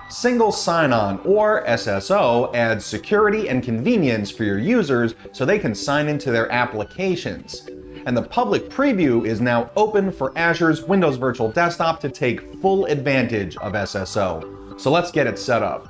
Single sign-on, or SSO, adds security and convenience for your users so they can sign into their applications. And the public preview is now open for Azure's Windows Virtual Desktop to take full advantage of SSO. So let's get it set up.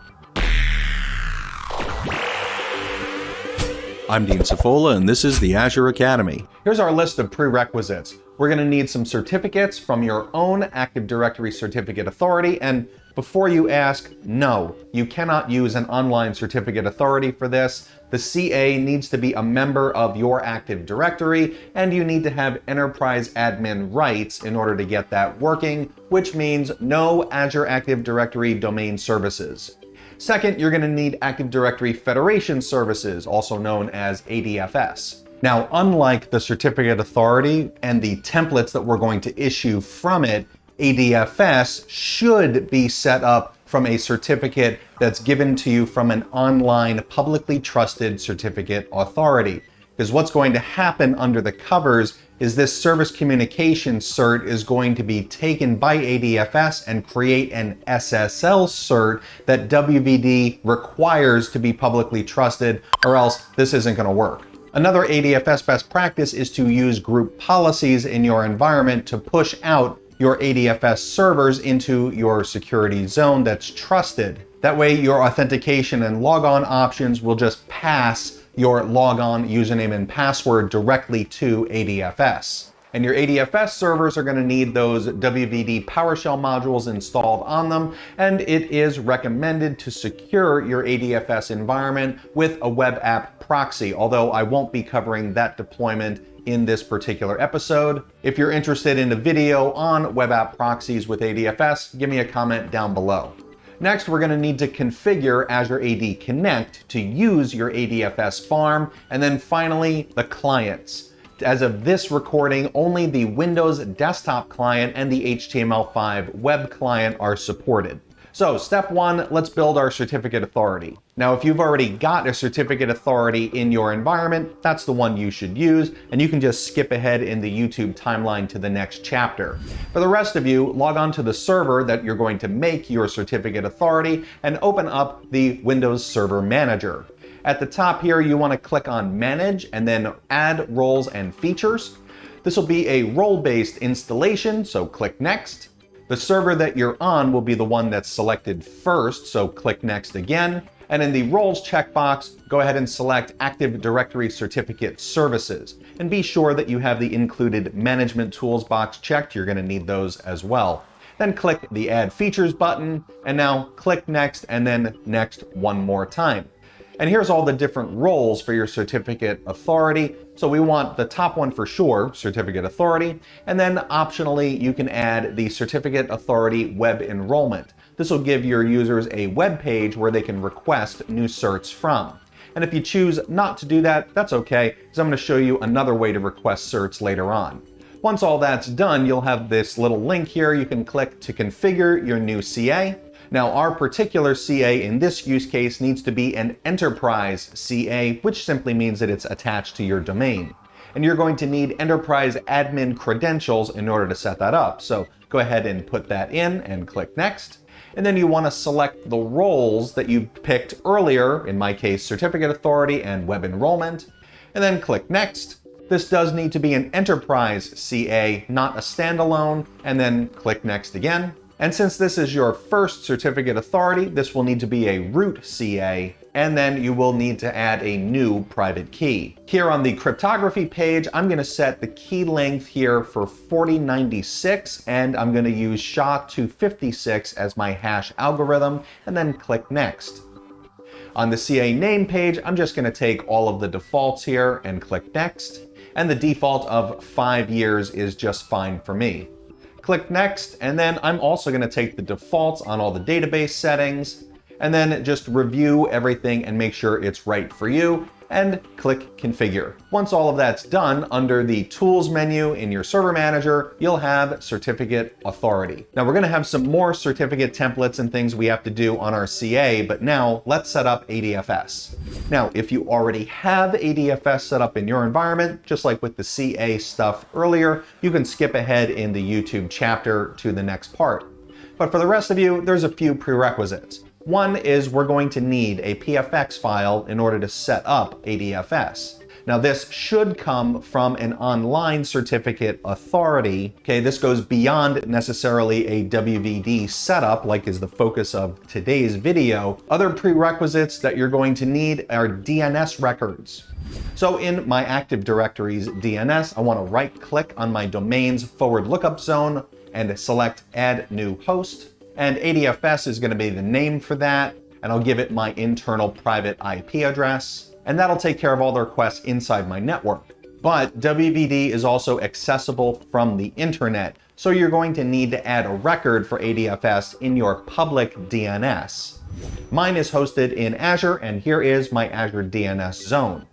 I'm Dean Cifola, and this is the Azure Academy. Here's our list of prerequisites. We're going to need some certificates from your own Active Directory certificate authority, and before you ask, no, you cannot use an online certificate authority for this. The CA needs to be a member of your Active Directory, and you need to have enterprise admin rights in order to get that working, which means no Azure Active Directory domain services. Second, you're going to need Active Directory Federation services, also known as ADFS. Now, unlike the certificate authority and the templates that we're going to issue from it, ADFS should be set up from a certificate that's given to you from an online publicly trusted certificate authority. Because what's going to happen under the covers is this service communication cert is going to be taken by ADFS and create an SSL cert that WVD requires to be publicly trusted, or else this isn't going to work. Another ADFS best practice is to use group policies in your environment to push out your ADFS servers into your security zone that's trusted. That way your authentication and logon options will just pass your logon username and password directly to ADFS. And your ADFS servers are going to need those WVD PowerShell modules installed on them, and it is recommended to secure your ADFS environment with a web app proxy, although I won't be covering that deployment in this particular episode. If you're interested in a video on web app proxies with ADFS, give me a comment down below. Next, we're going to need to configure Azure AD Connect to use your ADFS farm, and then finally, the clients. As of this recording, only the Windows desktop client and the HTML5 web client are supported. So step one, let's build our certificate authority. Now, if you've already got a certificate authority in your environment, that's the one you should use, and you can just skip ahead in the YouTube timeline to the next chapter. For the rest of you, log on to the server that you're going to make your certificate authority and open up the Windows Server Manager. At the top here, you want to click on Manage and then Add Roles and Features. This will be a role-based installation, so click Next. The server that you're on will be the one that's selected first, so click Next again. And in the Roles checkbox, go ahead and select Active Directory Certificate Services. And be sure that you have the included Management Tools box checked. You're going to need those as well. Then click the Add Features button, and now click Next and then Next one more time. And here's all the different roles for your certificate authority. So we want the top one for sure, certificate authority, and then optionally you can add the certificate authority web enrollment. This will give your users a web page where they can request new certs from. And if you choose not to do that, that's okay, because I'm going to show you another way to request certs later on. Once all that's done, you'll have this little link here. You can click to configure your new CA. Now, our particular CA in this use case needs to be an enterprise CA, which simply means that it's attached to your domain. And you're going to need enterprise admin credentials in order to set that up. So go ahead and put that in and click Next. And then you want to select the roles that you picked earlier, in my case, certificate authority and web enrollment, and then click Next. This does need to be an enterprise CA, not a standalone, and then click Next again. And since this is your first certificate authority, this will need to be a root CA, and then you will need to add a new private key. Here on the cryptography page, I'm going to set the key length here for 4096, and I'm going to use SHA-256 as my hash algorithm, and then click Next. On the CA name page, I'm just going to take all of the defaults here and click Next, and the default of 5 years is just fine for me. Click Next, and then I'm also going to take the defaults on all the database settings, and then just review everything and make sure it's right for you, and click Configure. Once all of that's done, under the Tools menu in your Server Manager, you'll have Certificate Authority. Now we're going to have some more certificate templates and things we have to do on our CA, but now let's set up ADFS. Now, if you already have ADFS set up in your environment, just like with the CA stuff earlier, you can skip ahead in the YouTube chapter to the next part. But for the rest of you, there's a few prerequisites. One is we're going to need a PFX file in order to set up ADFS. Now this should come from an online certificate authority. Okay, this goes beyond necessarily a WVD setup, like is the focus of today's video. Other prerequisites that you're going to need are DNS records. So in my Active Directory's DNS, I want to right click on my domain's forward lookup zone and select Add New Host. And ADFS is going to be the name for that, and I'll give it my internal private IP address, and that'll take care of all the requests inside my network. But WVD is also accessible from the internet, so you're going to need to add a record for ADFS in your public DNS. Mine is hosted in Azure, and here is my Azure DNS zone.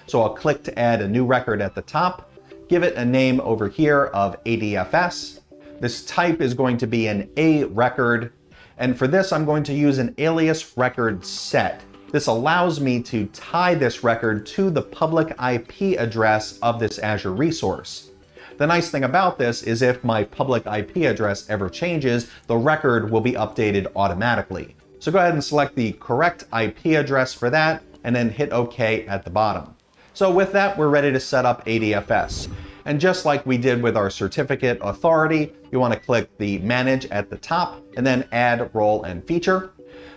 So I'll click to add a new record at the top, give it a name over here of ADFS. This type is going to be an A record, and for this I'm going to use an alias record set. This allows me to tie this record to the public IP address of this Azure resource. The nice thing about this is if my public IP address ever changes, the record will be updated automatically. So go ahead and select the correct IP address for that, and then hit OK at the bottom. So with that, we're ready to set up ADFS. And just like we did with our certificate authority, you want to click the Manage at the top and then Add Role and Feature.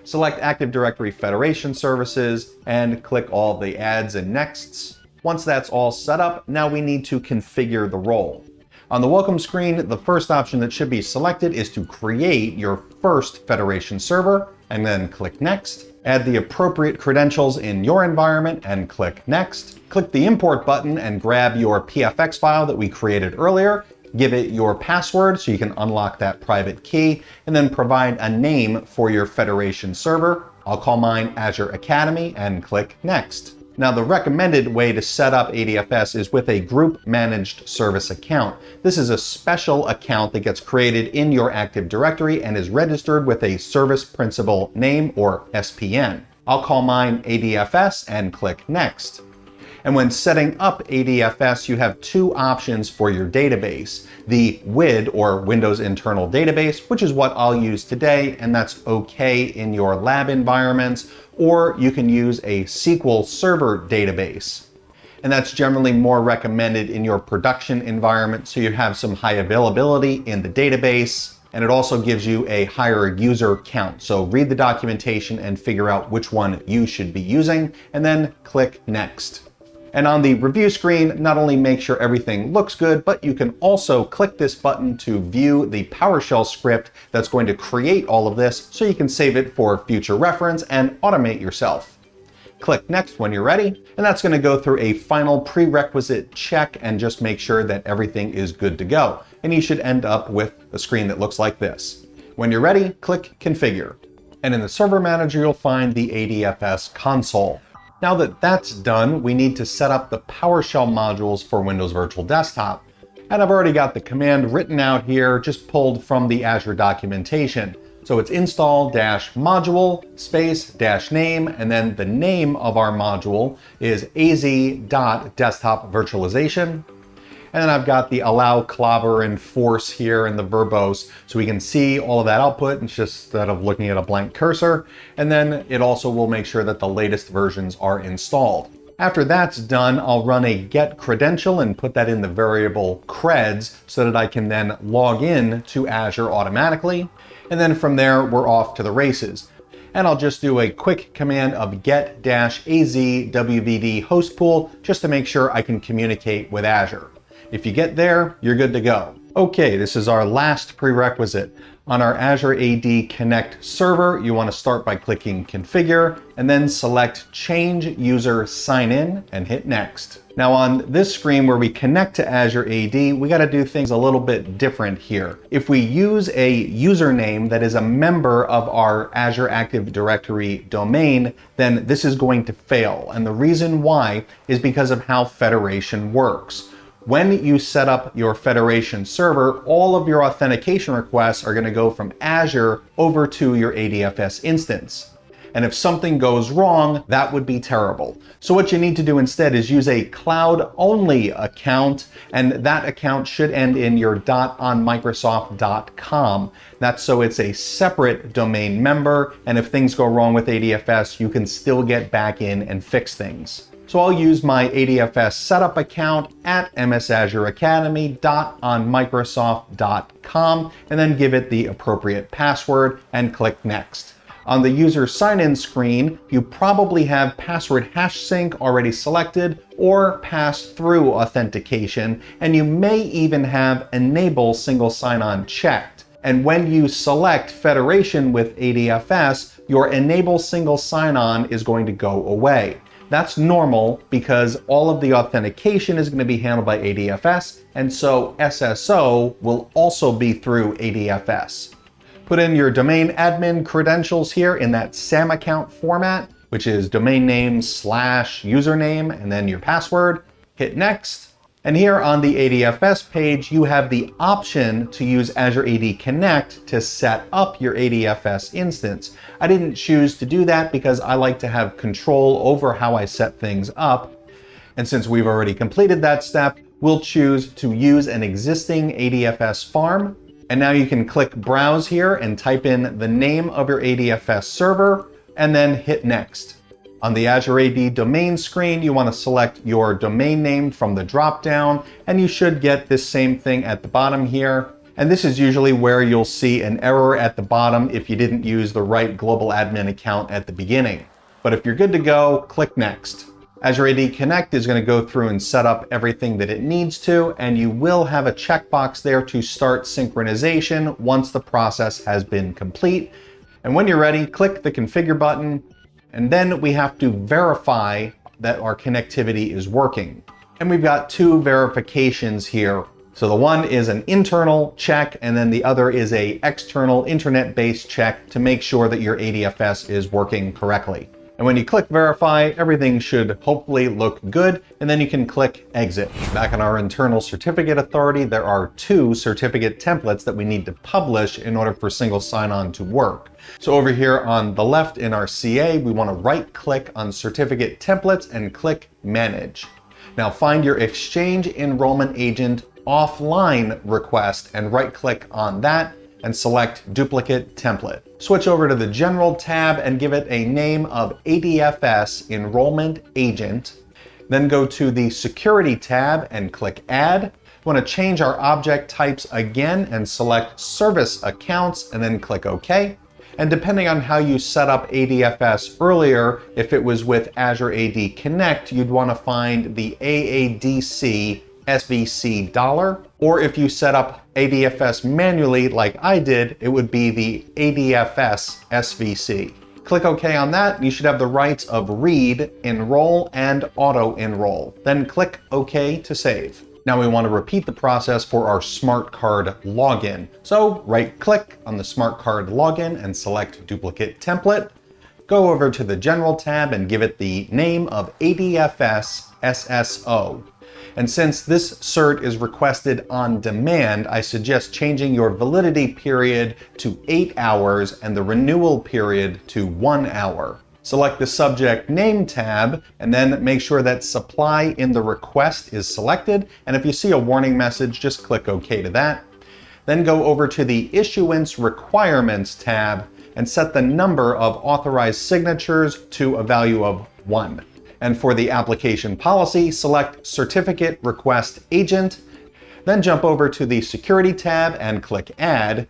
Select Active Directory Federation Services and click all the adds and nexts. Once that's all set up, now we need to configure the role. On the welcome screen, the first option that should be selected is to create your first Federation server, and then click Next. Add the appropriate credentials in your environment and click Next. Click the Import button and grab your PFX file that we created earlier. Give it your password so you can unlock that private key, and then provide a name for your Federation server. I'll call mine Azure Academy and click Next. Now, the recommended way to set up ADFS is with a group managed service account. This is a special account that gets created in your Active Directory and is registered with a service principal name or SPN. I'll call mine ADFS and click Next. And when setting up ADFS, you have two options for your database. The WID, or Windows Internal Database, which is what I'll use today, and that's okay in your lab environments, or you can use a SQL Server database. And that's generally more recommended in your production environment, so you have some high availability in the database, and it also gives you a higher user count. So read the documentation and figure out which one you should be using, and then click Next. And on the review screen, not only make sure everything looks good, but you can also click this button to view the PowerShell script that's going to create all of this, so you can save it for future reference and automate yourself. Click Next when you're ready, and that's going to go through a final prerequisite check and just make sure that everything is good to go. And you should end up with a screen that looks like this. When you're ready, click Configure. And in the Server Manager, you'll find the ADFS console. Now that that's done, we need to set up the PowerShell modules for Windows Virtual Desktop. And I've already got the command written out here, just pulled from the Azure documentation. So it's install-module -name, and then the name of our module is az.desktop virtualization. And then I've got the allow, clobber, and force here in the verbose, so we can see all of that output instead of looking at a blank cursor. And then it also will make sure that the latest versions are installed. After that's done, I'll run a get credential and put that in the variable creds so that I can then log in to Azure automatically. And then from there, we're off to the races. And I'll just do a quick command of get-az wvd host pool just to make sure I can communicate with Azure. If you get there, you're good to go. Okay, this is our last prerequisite. On our Azure AD Connect server, you want to start by clicking Configure and then select Change User Sign In and hit Next. Now on this screen where we connect to Azure AD, we got to do things a little bit different here. If we use a username that is a member of our Azure Active Directory domain, then this is going to fail. And the reason why is because of how Federation works. When you set up your Federation server, all of your authentication requests are going to go from Azure over to your ADFS instance. And if something goes wrong, that would be terrible. So what you need to do instead is use a cloud-only account, and that account should end in your .onmicrosoft.com. That's so it's a separate domain member, and if things go wrong with ADFS, you can still get back in and fix things. So I'll use my ADFS setup account at msazureacademy.onmicrosoft.com and then give it the appropriate password and click Next. On the user sign-in screen, you probably have password hash sync already selected or pass-through authentication, and you may even have enable single sign-on checked. And when you select Federation with ADFS, your enable single sign-on is going to go away. That's normal because all of the authentication is going to be handled by ADFS, and so SSO will also be through ADFS. Put in your domain admin credentials here in that SAM account format, which is domain name / username, and then your password. Hit Next. And here on the ADFS page, you have the option to use Azure AD Connect to set up your ADFS instance. I didn't choose to do that because I like to have control over how I set things up. And since we've already completed that step, we'll choose to use an existing ADFS farm. And now you can click Browse here and type in the name of your ADFS server and then hit Next. On the Azure AD domain screen, you want to select your domain name from the drop-down, and you should get this same thing at the bottom here. And this is usually where you'll see an error at the bottom if you didn't use the right global admin account at the beginning. But if you're good to go, click Next. Azure AD Connect is going to go through and set up everything that it needs to, and you will have a checkbox there to start synchronization once the process has been complete. And when you're ready, click the Configure button, and then we have to verify that our connectivity is working. And we've got two verifications here. So the one is an internal check, and then the other is an external internet-based check to make sure that your ADFS is working correctly. And when you click verify, everything should hopefully look good, and then you can click exit. Back on our internal certificate authority, there are two certificate templates that we need to publish in order for single sign-on to work. So over here on the left in our CA, we want to right-click on certificate templates and click manage. Now find your Exchange enrollment agent offline request and right-click on that and select duplicate template. Switch over to the General tab and give it a name of ADFS Enrollment Agent. Then go to the Security tab and click Add. We want to change our object types again and select Service Accounts and then click OK. And depending on how you set up ADFS earlier, if it was with Azure AD Connect, you'd want to find the AADC SVC $, or if you set up ADFS manually like I did, it would be the ADFS SVC. Click OK on that, and you should have the rights of read, enroll, and auto-enroll. Then click OK to save. Now we want to repeat the process for our smart card login. So right-click on the smart card login and select duplicate template. Go over to the General tab and give it the name of ADFS SSO. And since this cert is requested on demand, I suggest changing your validity period to 8 hours and the renewal period to 1 hour. Select the Subject Name tab and then make sure that Supply in the Request is selected. And if you see a warning message, just click OK to that. Then go over to the Issuance Requirements tab and set the number of authorized signatures to a value of 1. And for the application policy, select Certificate Request Agent, then jump over to the Security tab and click Add.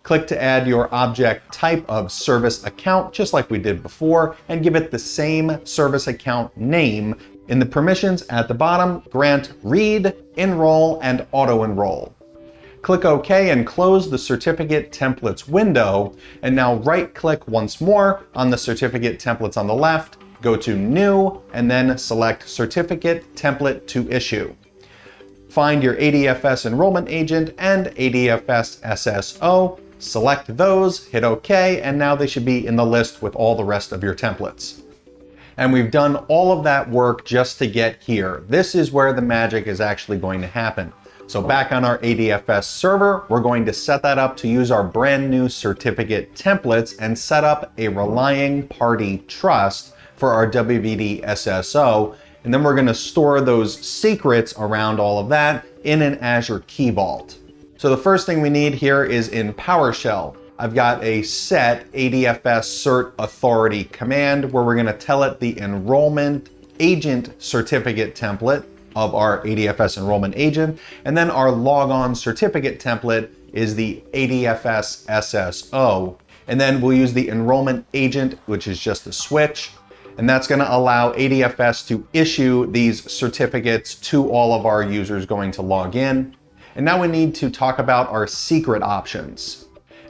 Click to add your object type of service account, just like we did before, and give it the same service account name. In the permissions at the bottom, grant read, enroll, and auto-enroll. Click OK and close the Certificate Templates window, and now right-click once more on the Certificate Templates on the left, go to New, and then select Certificate Template to Issue. Find your ADFS Enrollment Agent and ADFS SSO, select those, hit OK, and now they should be in the list with all the rest of your templates. And we've done all of that work just to get here. This is where the magic is actually going to happen. So back on our ADFS server, we're going to set that up to use our brand new certificate templates and set up a relying party trust for our WVD SSO. And then we're going to store those secrets around all of that in an Azure Key Vault. So the first thing we need here is in PowerShell. I've got a set ADFS cert authority command where we're going to tell it the enrollment agent certificate template of our ADFS enrollment agent. And then our logon certificate template is the ADFS SSO. And then we'll use the enrollment agent, which is just a switch. And that's going to allow ADFS to issue these certificates to all of our users going to log in. And now we need to talk about our secret options.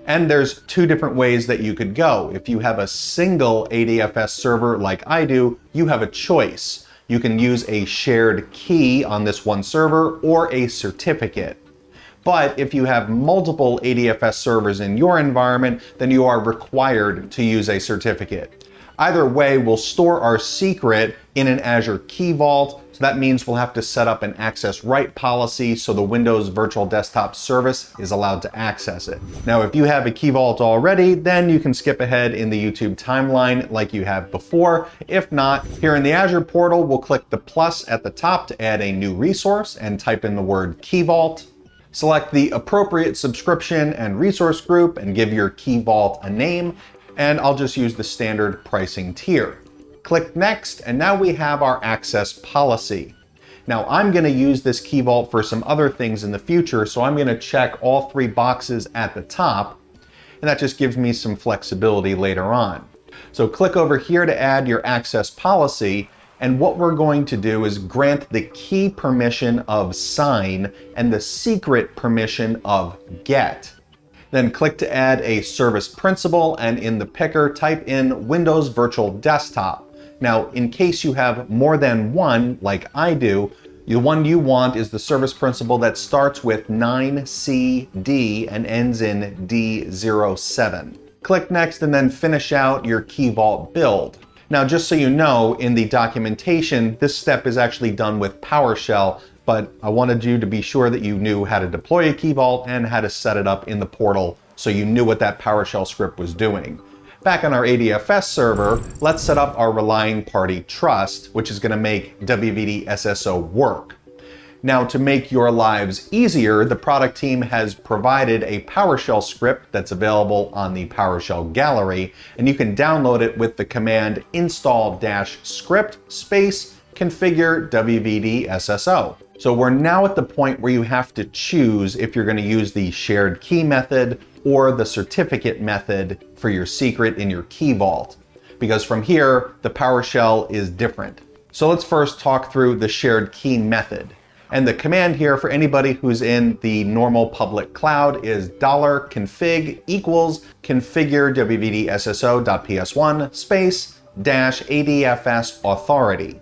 And there's two different ways that you could go. If you have a single ADFS server like I do, you have a choice. You can use a shared key on this one server or a certificate. But if you have multiple ADFS servers in your environment, then you are required to use a certificate. Either way, we'll store our secret in an Azure Key Vault. So that means we'll have to set up an access right policy so the Windows Virtual Desktop service is allowed to access it. Now, if you have a Key Vault already, then you can skip ahead in the YouTube timeline like you have before. If not, here in the Azure portal, we'll click the plus at the top to add a new resource and type in the word Key Vault. Select the appropriate subscription and resource group and give your Key Vault a name. And I'll just use the standard pricing tier. Click Next, and now we have our access policy. Now I'm going to use this Key Vault for some other things in the future, so I'm going to check all three boxes at the top, and that just gives me some flexibility later on. So click over here to add your access policy, and what we're going to do is grant the key permission of sign and the secret permission of get. Then click to add a service principal, and in the picker, type in Windows Virtual Desktop. Now, in case you have more than one, like I do, the one you want is the service principal that starts with 9CD and ends in D07. Click Next and then finish out your Key Vault build. Now, just so you know, in the documentation, this step is actually done with PowerShell, but I wanted you to be sure that you knew how to deploy a Key Vault and how to set it up in the portal so you knew what that PowerShell script was doing. Back on our ADFS server, let's set up our relying party trust, which is going to make WVD SSO work. Now, to make your lives easier, the product team has provided a PowerShell script that's available on the PowerShell gallery, and you can download it with the command install-script configure WVD SSO. So we're now at the point where you have to choose if you're going to use the shared key method or the certificate method for your secret in your Key Vault, because from here, the PowerShell is different. So let's first talk through the shared key method. And the command here for anybody who's in the normal public cloud is $config equals configure WVD SSO.ps1 -ADFS authority.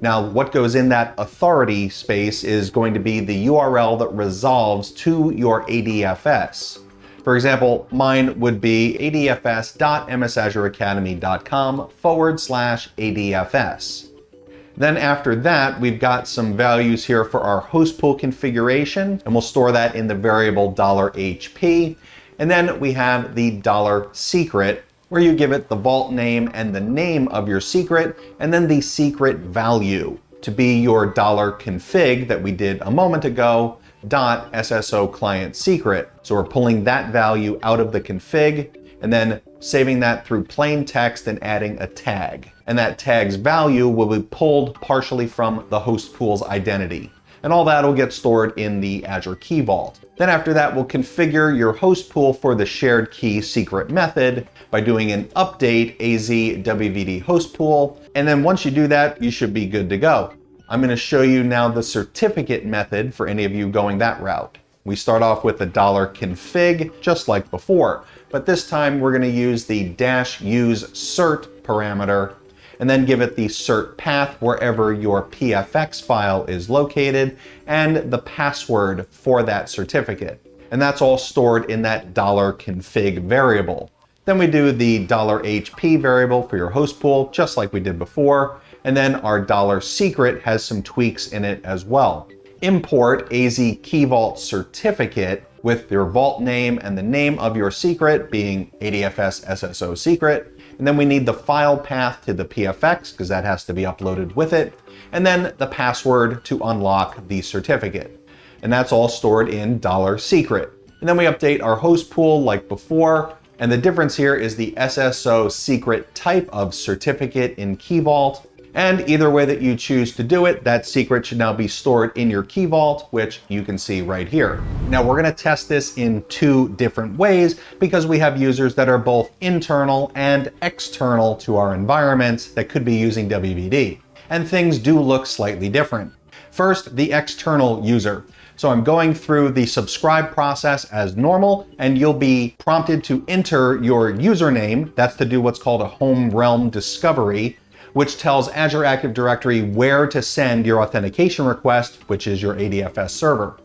Now, what goes in that authority space is going to be the URL that resolves to your ADFS. For example, mine would be adfs.msazureacademy.com/ADFS. Then after that, we've got some values here for our host pool configuration, and we'll store that in the variable $HP. And then we have the $secret, where you give it the vault name and the name of your secret, and then the secret value to be your $config that we did a moment ago, .SSO client secret. So we're pulling that value out of the config and then saving that through plain text and adding a tag. And that tag's value will be pulled partially from the host pool's identity. And all that will get stored in the Azure Key Vault. Then after that, we'll configure your host pool for the shared key secret method by doing an update AZWVD host pool. And then once you do that, you should be good to go. I'm going to show you now the certificate method for any of you going that route. We start off with the $config, just like before, but this time we're going to use the -use cert parameter and then give it the cert path wherever your PFX file is located and the password for that certificate. And that's all stored in that $config variable. Then we do the $HP variable for your host pool, just like we did before. And then our $secret has some tweaks in it as well. import AZ Key Vault certificate with your vault name and the name of your secret being ADFS SSO secret. And then we need the file path to the PFX because that has to be uploaded with it. And then the password to unlock the certificate. And that's all stored in $secret. And then we update our host pool like before. And the difference here is the SSO secret type of certificate in Key Vault. And either way that you choose to do it, that secret should now be stored in your Key Vault, which you can see right here. Now we're going to test this in two different ways because we have users that are both internal and external to our environment that could be using WVD. And things do look slightly different. First, the external user. So I'm going through the subscribe process as normal, and you'll be prompted to enter your username. That's to do what's called a home realm discovery, which tells Azure Active Directory where to send your authentication request, which is your ADFS server.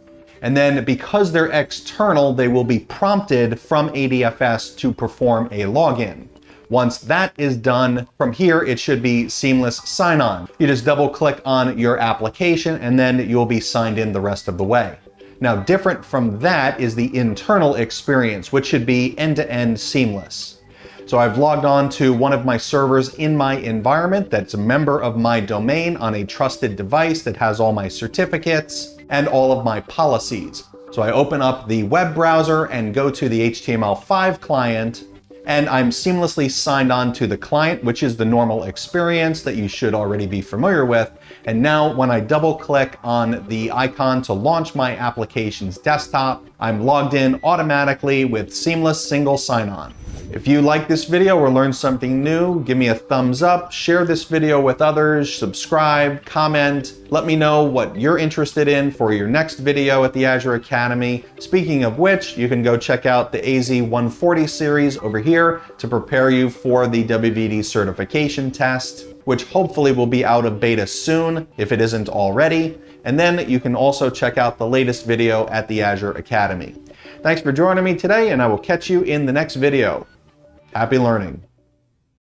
And then because they're external, they will be prompted from ADFS to perform a login. Once that is done, from here, it should be seamless sign-on. You just double click on your application and then you'll be signed in the rest of the way. Now, different from that is the internal experience, which should be end-to-end seamless. So I've logged on to one of my servers in my environment that's a member of my domain on a trusted device that has all my certificates and all of my policies. So I open up the web browser and go to the HTML5 client, and I'm seamlessly signed on to the client, which is the normal experience that you should already be familiar with. And now when I double click on the icon to launch my application's desktop, I'm logged in automatically with seamless single sign-on. If you like this video or learned something new, give me a thumbs up, share this video with others, subscribe, comment, let me know what you're interested in for your next video at the Azure Academy. Speaking of which, you can go check out the AZ140 series over here to prepare you for the WVD certification test, which hopefully will be out of beta soon if it isn't already. And then you can also check out the latest video at the Azure Academy. Thanks for joining me today, and I will catch you in the next video. Happy learning.